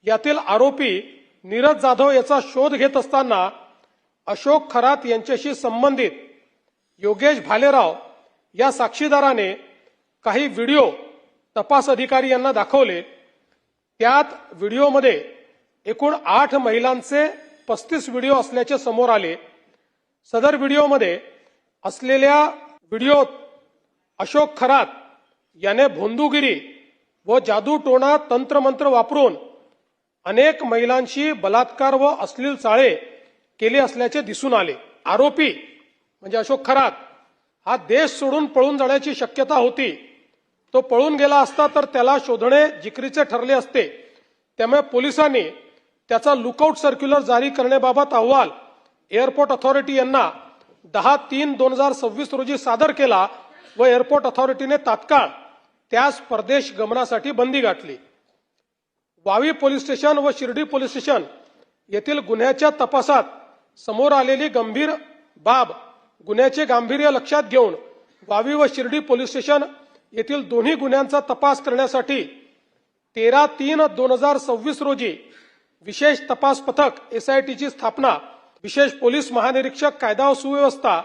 यातील आरोपी नीरज जाधव याचा शोध घेत असताना अशोक खरात यांच्याशी संबंधित योगेश भालेराव या साक्षीदाराने काही व्हिडिओ तपास अधिकारी यांना दाखवले। त्यात व्हिडिओमध्ये एकूण 8 महिलांचे 35 व्हिडिओ असल्याचे समोर आले। सदर व्हिडिओमध्ये असलेल्या व्हिडिओत अशोक खरात याने भोंदूगिरी व जादूटोणा तंत्रमंत्र वापरून अनेक महिलांशी बलात्कार व अश्लील चाळे केले असल्याचे दिसून आले। आरोपी म्हणजे अशोक खरात हा देश सोडून पळून जाण्याची शक्यता होती। तो पळून गेला असता तर त्याला शोधणे जिकरीचे ठरले असते। त्यामुळे पोलिसांनी त्याचा लुकआउट सर्क्युलर जारी करण्याबाबत अहवाल एअरपोर्ट अथॉरिटी यांना 10/3/2026 रोजी सादर केला व एअरपोर्ट अथॉरिटीने तात्काळ त्यास परदेश गमनासाठी बंदी घातली। वावी पोलीस स्टेशन व शिर्डी पोलीस स्टेशन येथील गुन्ह्याच्या तपासात समोर आलेली गंभीर बाब गुन्ह्याचे गांभीर्य लक्षात घेऊन वावी व शिर्डी पोलीस स्टेशन येथील दोन्ही गुन्ह्यांचा तपास करण्यासाठी 13/3/2026 रोजी विशेष तपास पथक SITची स्थापना विशेष पोलीस महानिरीक्षक कायदा व सुव्यवस्था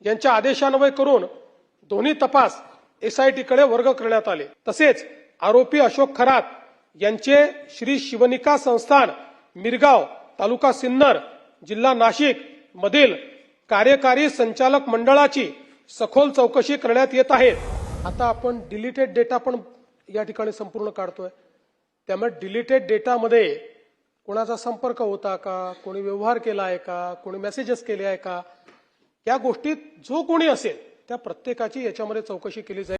यांच्या आदेशान्वये करून दोन्ही तपास SITकडे वर्ग करण्यात आले। तसेच आरोपी अशोक खरात यांचे श्री शिवनिका संस्थान मिरगाव तालुका सिन्नर जिल्हा नाशिक मधील कार्यकारी संचालक मंडळाची सखोल चौकशी करण्यात येत आहे। आता आपण डिलीटेड डेटा पण या ठिकाणी संपूर्ण काढतोय। त्यामुळे डिलीटेड डेटामध्ये कोणाचा संपर्क होता का, कोणी व्यवहार केला आहे का, कोणी मेसेजेस केले आहे का, या गोष्टीत जो कोणी असेल त्या प्रत्येकाची याच्यामध्ये चौकशी केली जाईल।